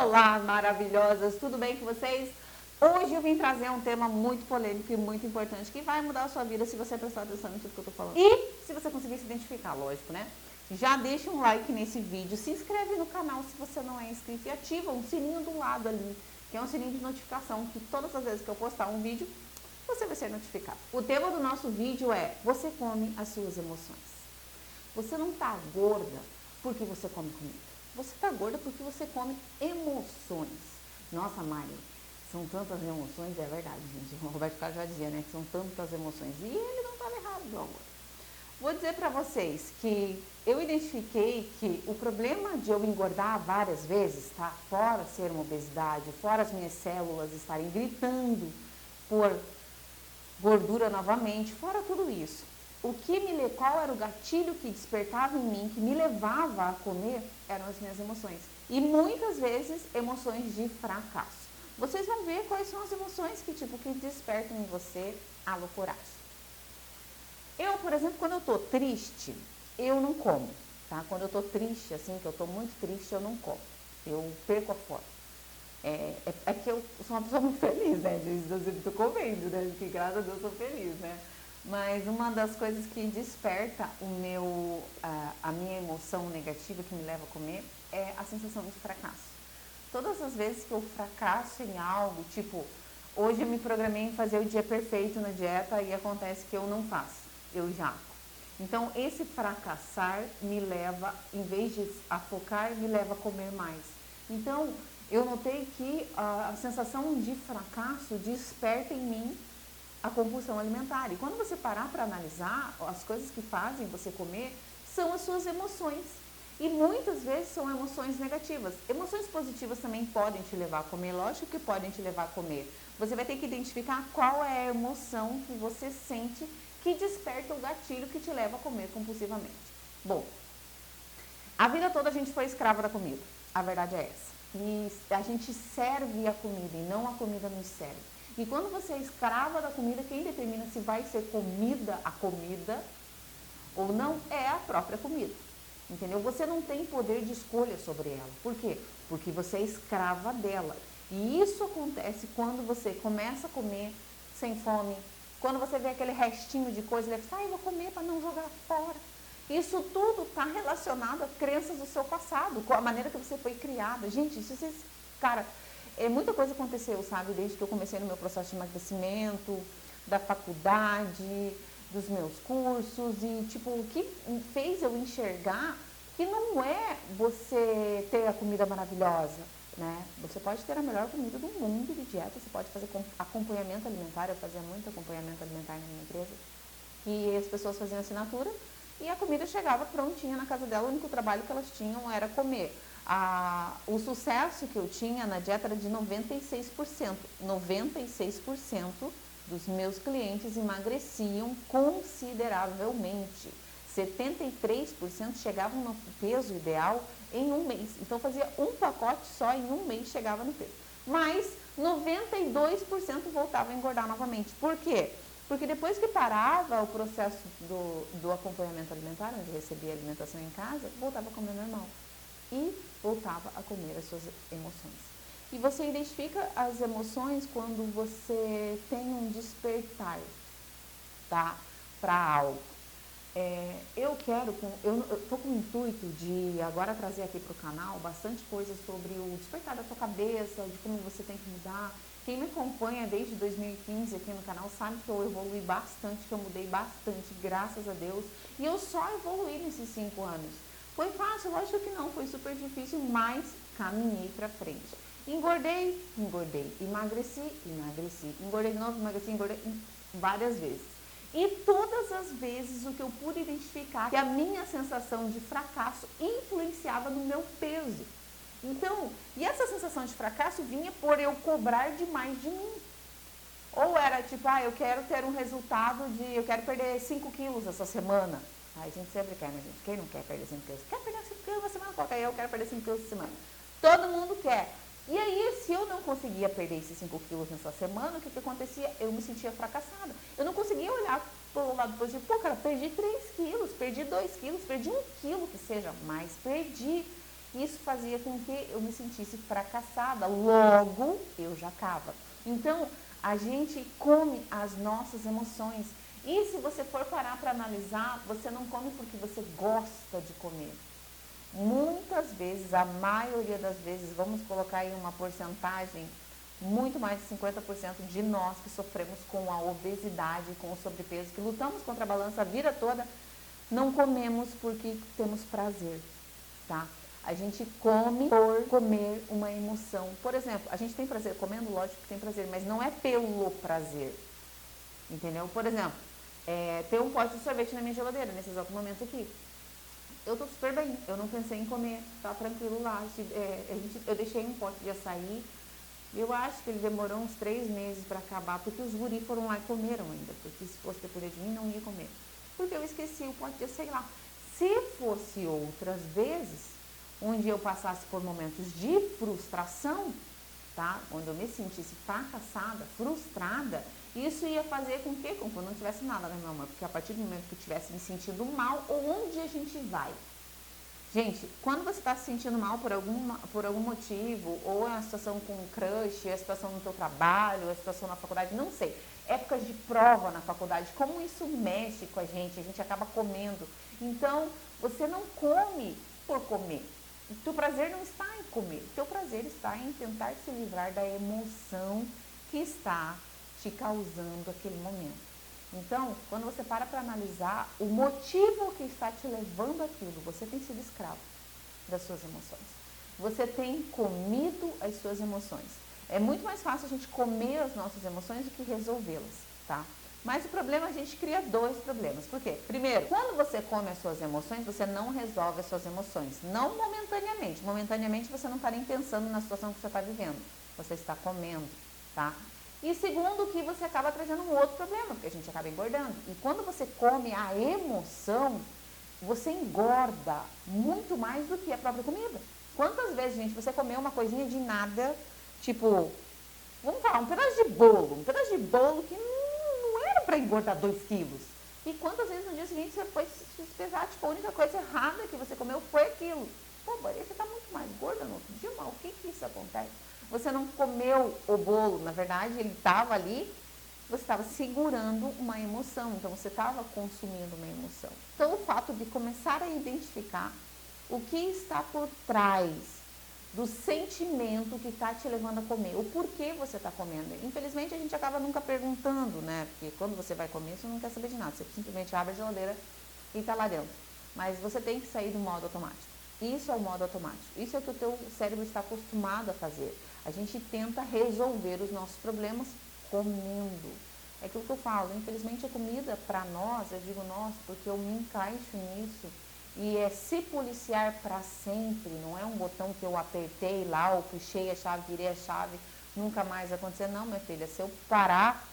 Olá, maravilhosas! Tudo bem com vocês? Hoje eu vim trazer um tema muito polêmico e muito importante que vai mudar a sua vida se você prestar atenção em tudo que eu tô falando. E se você conseguir se identificar, lógico, né? Já deixa um like nesse vídeo, se inscreve no canal se você não é inscrito e ativa um sininho do lado ali, que é um sininho de notificação, que todas as vezes que eu postar um vídeo, você vai ser notificado. O tema do nosso vídeo é: você come as suas emoções. Você não tá gorda porque você come comida. Você tá gorda porque você come emoções. Nossa, Mari, são tantas emoções, é verdade, gente. O Roberto Carlos já dizia, né, que são tantas emoções. E ele não estava errado, meu amor. Vou dizer para vocês que eu identifiquei que o problema de eu engordar várias vezes, tá? Fora ser uma obesidade, fora as minhas células estarem gritando por gordura novamente, fora tudo isso. Qual era o gatilho que despertava em mim, que me levava a comer, eram as minhas emoções. E muitas vezes, emoções de fracasso. Vocês vão ver quais são as emoções que despertam em você a loucuragem. Eu, por exemplo, quando eu tô triste, eu não como, tá? Quando eu tô triste, assim, que eu tô muito triste, eu não como. Eu perco a fome. É que eu sou uma pessoa muito feliz, né? Eu sempre tô comendo, né? Porque graças a Deus eu sou feliz, né? Mas uma das coisas que desperta a minha emoção negativa que me leva a comer é a sensação de fracasso. Todas as vezes que eu fracasso em algo, tipo, hoje eu me programei em fazer o dia perfeito na dieta e acontece que eu não faço, eu jaco. Então, esse fracassar me leva, em vez de focar, me leva a comer mais. Então, eu notei que a sensação de fracasso desperta em mim a compulsão alimentar. E quando você parar para analisar, as coisas que fazem você comer são as suas emoções. E muitas vezes são emoções negativas. Emoções positivas também podem te levar a comer, lógico que podem te levar a comer. Você vai ter que identificar qual é a emoção que você sente que desperta o gatilho que te leva a comer compulsivamente. Bom, a vida toda a gente foi escrava da comida. A verdade é essa. E a gente serve a comida e não a comida nos serve. E quando você é escrava da comida, quem determina se vai ser comida a comida ou não é a própria comida. Entendeu? Você não tem poder de escolha sobre ela. Por quê? Porque você é escrava dela. E isso acontece quando você começa a comer sem fome, quando você vê aquele restinho de coisa e você fala, eu vou comer para não jogar fora. Isso tudo está relacionado a crenças do seu passado, com a maneira que você foi criada. Gente, isso vocês, cara, muita coisa aconteceu, sabe? Desde que eu comecei no meu processo de emagrecimento, da faculdade, dos meus cursos e, o que fez eu enxergar que não é você ter a comida maravilhosa, né? Você pode ter a melhor comida do mundo de dieta, você pode fazer acompanhamento alimentar, eu fazia muito acompanhamento alimentar na minha empresa, e as pessoas faziam assinatura e a comida chegava prontinha na casa dela, o único trabalho que elas tinham era comer. O sucesso que eu tinha na dieta era de 96%. 96% dos meus clientes emagreciam consideravelmente. 73% chegavam no peso ideal em um mês. Então, fazia um pacote só, em um mês chegava no peso. Mas 92% voltava a engordar novamente. Por quê? Porque depois que parava o processo do acompanhamento alimentar, onde recebia alimentação em casa, voltava a comer normal. E voltava a comer as suas emoções. E você identifica as emoções quando você tem um despertar, tá? Para algo. Eu tô com o intuito de agora trazer aqui para o canal bastante coisa sobre o despertar da sua cabeça, de como você tem que mudar. Quem me acompanha desde 2015 aqui no canal sabe que eu evolui bastante, que eu mudei bastante, graças a Deus. E eu só evoluí nesses 5 anos. Foi fácil? Lógico que não, foi super difícil, mas caminhei para frente. Engordei, emagreci, engordei de novo, emagreci, engordei várias vezes. E todas as vezes o que eu pude identificar que a minha sensação de fracasso influenciava no meu peso. Então, e essa sensação de fracasso vinha por eu cobrar demais de mim. Ou era tipo, eu quero ter um resultado eu quero perder 5 quilos essa semana. A gente sempre quer, né, gente? Quem não quer perder 5 quilos? Quer perder 5 quilos na semana? Qual que é? Eu quero perder 5 quilos essa semana. Todo mundo quer. E aí, se eu não conseguia perder esses 5 quilos nessa semana, o que acontecia? Eu me sentia fracassada. Eu não conseguia olhar pelo lado positivo. Pô, cara, perdi 3 quilos, perdi 2 quilos, perdi 1 quilo que seja, mas perdi. Isso fazia com que eu me sentisse fracassada, logo eu jacava. Então, a gente come as nossas emoções. E se você for parar para analisar, você não come porque você gosta de comer. Muitas vezes, a maioria das vezes, vamos colocar aí uma porcentagem, muito mais de 50% de nós que sofremos com a obesidade, com o sobrepeso, que lutamos contra a balança a vida toda, não comemos porque temos prazer, tá? A gente come por comer uma emoção. Por exemplo, a gente tem prazer comendo, lógico que tem prazer, mas não é pelo prazer, entendeu? Por exemplo, tem um pote de sorvete na minha geladeira, nesse exato momento aqui. Eu tô super bem, eu não pensei em comer, tá tranquilo lá. Eu deixei um pote de açaí, eu acho que ele demorou uns 3 meses para acabar, porque os guri foram lá e comeram ainda, porque se fosse depender de mim, não ia comer. Porque eu esqueci o pote de açaí lá. Se fosse outras vezes, onde eu passasse por momentos de frustração, tá? Onde eu me sentisse fracassada, frustrada, isso ia fazer com que eu não tivesse nada, né, meu amor? Porque a partir do momento que eu estivesse me sentindo mal, onde a gente vai? Gente, quando você está se sentindo mal por algum motivo, ou é uma situação com um crush, é a situação no teu trabalho, é a situação na faculdade, não sei. Épocas de prova na faculdade, como isso mexe com a gente acaba comendo. Então, você não come por comer. O teu prazer não está em comer, o teu prazer está em tentar se livrar da emoção que está te causando aquele momento. Então, quando você para analisar o motivo que está te levando àquilo, você tem sido escravo das suas emoções. Você tem comido as suas emoções. É muito mais fácil a gente comer as nossas emoções do que resolvê-las, tá? Mas o problema, a gente cria 2 problemas. Por quê? Primeiro, quando você come as suas emoções, você não resolve as suas emoções. Não momentaneamente. Momentaneamente você não está nem pensando na situação que você está vivendo. Você está comendo, tá? E segundo, que você acaba trazendo um outro problema, porque a gente acaba engordando. E quando você come a emoção, você engorda muito mais do que a própria comida. Quantas vezes, gente, você comeu uma coisinha de nada, tipo, vamos falar, um pedaço de bolo que não era para engordar 2 quilos. E quantas vezes no dia seguinte você foi se pesar, tipo, a única coisa errada que você comeu foi aquilo. Pô, Maria, você está muito mais gorda no outro dia, mas o que isso acontece? Você não comeu o bolo, na verdade, ele estava ali, você estava segurando uma emoção, então você estava consumindo uma emoção. Então, o fato de começar a identificar o que está por trás do sentimento que está te levando a comer, o porquê você está comendo. Infelizmente, a gente acaba nunca perguntando, né? Porque quando você vai comer, você não quer saber de nada, você simplesmente abre a geladeira e está lá dentro. Mas você tem que sair do modo automático. Isso é o modo automático. Isso é o que o teu cérebro está acostumado a fazer. A gente tenta resolver os nossos problemas comendo. É aquilo que eu falo, infelizmente a comida para nós, eu digo nós, porque eu me encaixo nisso, e é se policiar para sempre, não é um botão que eu apertei lá, ou puxei a chave, virei a chave, nunca mais vai acontecer. Não, minha filha, se eu parar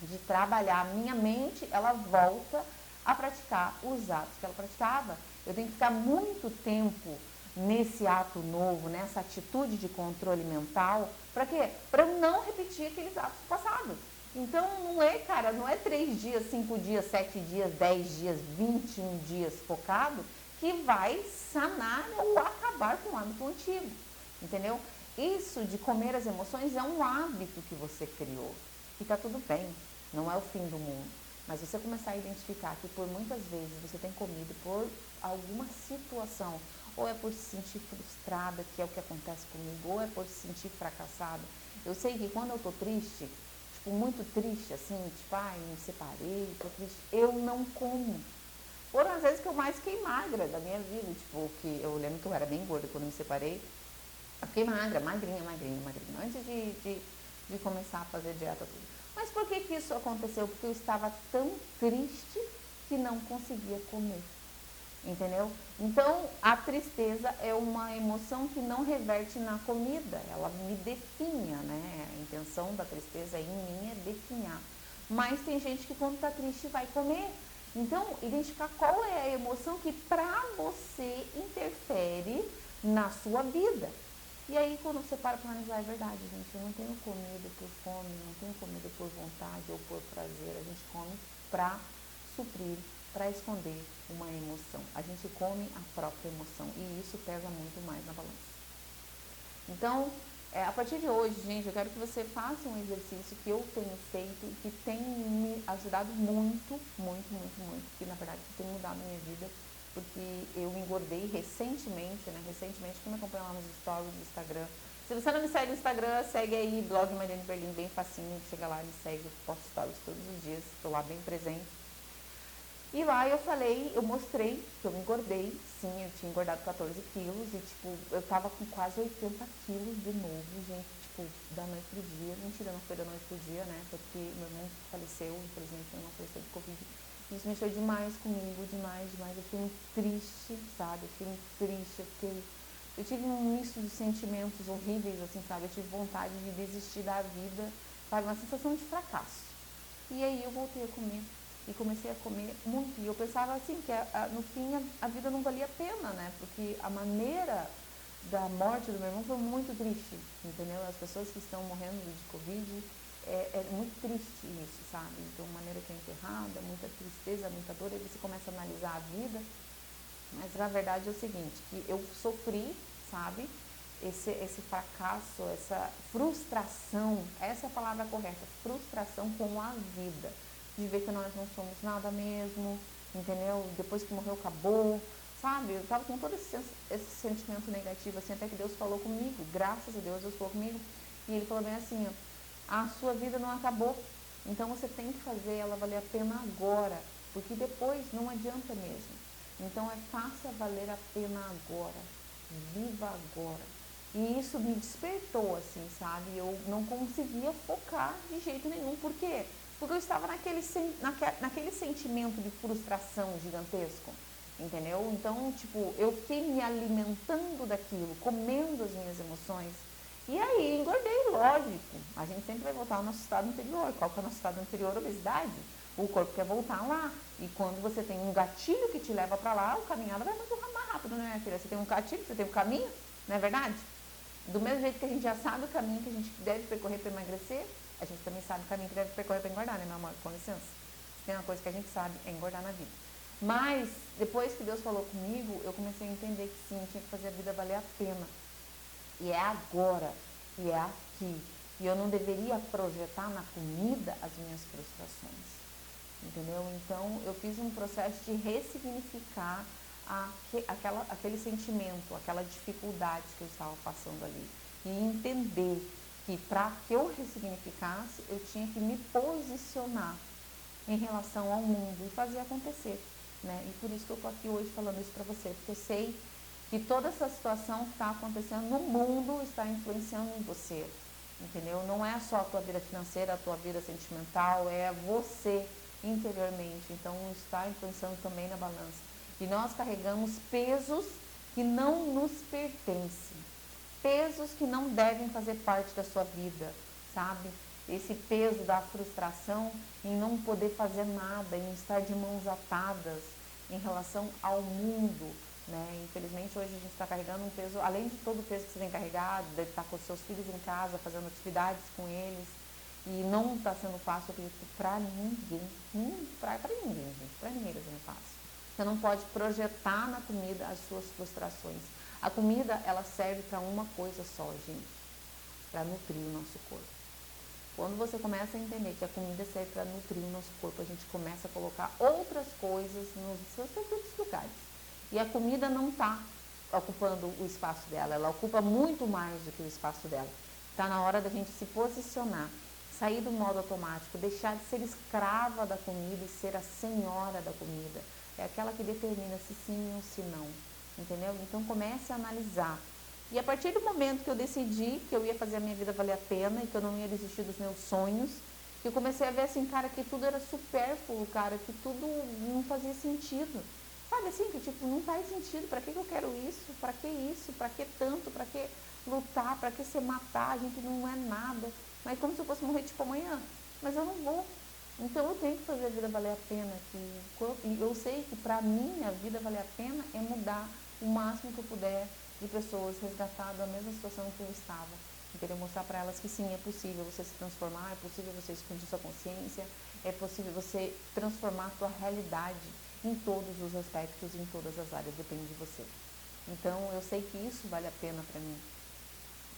de trabalhar a minha mente, ela volta a praticar os atos que ela praticava. Eu tenho que ficar muito tempo nesse ato novo, nessa atitude de controle mental, para quê? Para eu não repetir aqueles atos passados. Então, não é, cara, não é 3 dias, 5 dias, 7 dias, 10 dias, 21 dias focado que vai sanar ou acabar com o hábito antigo, entendeu? Isso de comer as emoções é um hábito que você criou e tá tudo bem, não é o fim do mundo. Mas você começar a identificar que por muitas vezes você tem comido por alguma situação, ou é por se sentir frustrada, que é o que acontece comigo, ou é por se sentir fracassada. Eu sei que quando eu tô triste, tipo, muito triste, assim, tipo, ai, me separei, tô triste, eu não como. Foram as vezes que eu mais fiquei magra da minha vida, tipo, que eu lembro que eu era bem gorda quando me separei, eu fiquei magra, magrinha, antes de começar a fazer dieta tudo. Mas por que isso aconteceu? Porque eu estava tão triste que não conseguia comer. Entendeu? Então, a tristeza é uma emoção que não reverte na comida, ela me definha, né? A intenção da tristeza em mim é definhar. Mas tem gente que quando está triste vai comer. Então, identificar qual é a emoção que para você interfere na sua vida. E aí, quando você para analisar, é verdade, gente, eu não tenho comido por fome, não tenho comido por vontade ou por prazer, a gente come para suprir para esconder uma emoção. A gente come a própria emoção e isso pesa muito mais na balança. Então, a partir de hoje, gente, eu quero que você faça um exercício que eu tenho feito e que tem me ajudado muito, muito, muito, muito, que na verdade tem mudado a minha vida, porque eu engordei recentemente, quem me acompanha lá nos stories do Instagram. Se você não me segue no Instagram, segue aí, blog Mariane Berlim, bem facinho, chega lá, me segue, eu posto stories todos os dias, estou lá bem presente. E lá eu mostrei que eu me engordei, sim, eu tinha engordado 14 quilos e, tipo, eu tava com quase 80 quilos de novo, gente, tipo, da noite pro dia. Mentira, não foi da noite pro dia, né, porque meu irmão faleceu, infelizmente meu irmão faleceu de Covid. Isso mexeu demais comigo, demais, eu fiquei muito triste, sabe, eu tive um misto de sentimentos horríveis, assim, sabe, eu tive vontade de desistir da vida, sabe, uma sensação de fracasso. E aí eu voltei a comer. E comecei a comer muito. E eu pensava assim, que no fim a vida não valia a pena, né? Porque a maneira da morte do meu irmão foi muito triste, entendeu? As pessoas que estão morrendo de Covid, é muito triste isso, sabe? Então, maneira que é enterrada, muita tristeza, muita dor, aí você começa a analisar a vida. Mas na verdade é o seguinte, que eu sofri, sabe? Esse fracasso, essa frustração, essa é a palavra correta, frustração com a vida. De ver que nós não somos nada mesmo, entendeu? Depois que morreu, acabou, sabe? Eu tava com todo esse sentimento negativo, assim, até que Deus falou comigo, graças a Deus falou comigo, e Ele falou bem assim, ó, a sua vida não acabou, então você tem que fazer ela valer a pena agora, porque depois não adianta mesmo. Então faça valer a pena agora, viva agora. E isso me despertou, assim, sabe? Eu não conseguia focar de jeito nenhum, por quê? Porque eu estava naquele sentimento de frustração gigantesco, entendeu? Então, tipo, eu fiquei me alimentando daquilo, comendo as minhas emoções. E aí, engordei, lógico. A gente sempre vai voltar ao nosso estado anterior. Qual que é o nosso estado anterior? Obesidade. O corpo quer voltar lá. E quando você tem um gatilho que te leva para lá, o caminhada vai muito mais rápido, né, minha filha? Você tem um gatilho, você tem um caminho, não é verdade? Do mesmo jeito que a gente já sabe o caminho que a gente deve percorrer para emagrecer, a gente também sabe o caminho que deve percorrer para engordar, né, meu amor? Com licença. Se tem uma coisa que a gente sabe, é engordar na vida. Mas, depois que Deus falou comigo, eu comecei a entender que sim, eu tinha que fazer a vida valer a pena. E é agora, e é aqui. E eu não deveria projetar na comida as minhas frustrações. Entendeu? Então, eu fiz um processo de ressignificar aquele sentimento, aquela dificuldade que eu estava passando ali. E entender que para que eu ressignificasse, eu tinha que me posicionar em relação ao mundo e fazer acontecer. Né? E por isso que eu estou aqui hoje falando isso para você, porque eu sei que toda essa situação que está acontecendo no mundo está influenciando em você. Entendeu? Não é só a tua vida financeira, a tua vida sentimental, é você interiormente. Então, está influenciando também na balança. E nós carregamos pesos que não nos pertencem. Pesos que não devem fazer parte da sua vida, sabe? Esse peso da frustração em não poder fazer nada, em estar de mãos atadas em relação ao mundo, né? Infelizmente, hoje a gente está carregando um peso, além de todo o peso que você tem carregado, de estar com os seus filhos em casa, fazendo atividades com eles, e não está sendo fácil para ninguém, para ninguém, gente, para ninguém está sendo fácil. Você não pode projetar na comida as suas frustrações. A comida, ela serve para uma coisa só, gente, para nutrir o nosso corpo. Quando você começa a entender que a comida serve para nutrir o nosso corpo, a gente começa a colocar outras coisas nos seus devidos lugares. E a comida não está ocupando o espaço dela, ela ocupa muito mais do que o espaço dela. Está na hora da gente se posicionar, sair do modo automático, deixar de ser escrava da comida e ser a senhora da comida. É aquela que determina se sim ou se não, entendeu? Então comece a analisar. E a partir do momento que eu decidi que eu ia fazer a minha vida valer a pena e que eu não ia desistir dos meus sonhos, que eu comecei a ver assim, cara, que tudo era supérfluo, cara, que tudo não fazia sentido. Sabe assim, que tipo, não faz sentido, pra que eu quero isso? Pra que tanto? Pra que lutar? Pra que se matar? A gente não é nada. Mas como se eu fosse morrer tipo amanhã. Mas eu não vou. Então eu tenho que fazer a vida valer a pena. E eu sei que pra mim a vida valer a pena é mudar o máximo que eu puder de pessoas, resgatar da mesma situação que eu estava. Eu queria mostrar para elas que sim, é possível você se transformar, é possível você expandir sua consciência, é possível você transformar a tua realidade. em todos os aspectos, em todas as áreas, depende de você. Então, eu sei que isso vale a pena para mim.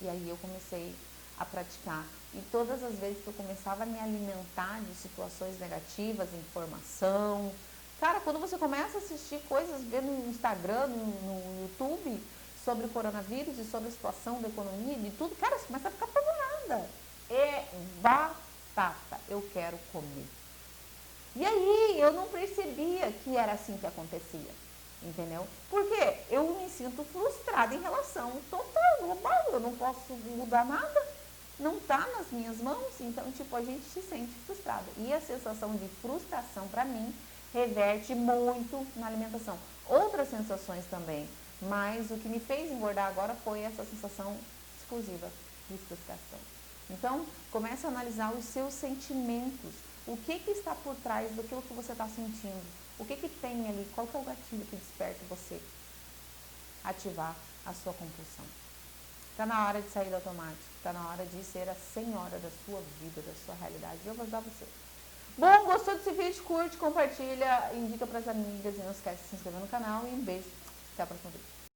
E aí eu comecei a praticar. E todas as vezes que eu começava a me alimentar de situações negativas, informação... Cara, quando você começa a assistir coisas, ver no Instagram, no YouTube, sobre o coronavírus e sobre a situação da economia, de tudo, cara, você começa a ficar apavorada. É batata, eu quero comer. E aí eu não percebia que era assim que acontecia, entendeu? Porque eu me sinto frustrada em relação total, global, eu não posso mudar nada, não tá nas minhas mãos, então, tipo, a gente se sente frustrada. E a sensação de frustração, pra mim, reverte muito na alimentação. Outras sensações também, mas o que me fez engordar agora foi essa sensação exclusiva de frustração. Então, comece a analisar os seus sentimentos. O que está por trás daquilo que você está sentindo? O que tem ali? Qual que é o gatilho que desperta você ativar a sua compulsão? Está na hora de sair do automático. Está na hora de ser a senhora da sua vida, da sua realidade. Eu vou ajudar você. Bom, gostou desse vídeo? Curte, compartilha, indica para as amigas e não esquece de se inscrever no canal. E um beijo. Até o próximo vídeo.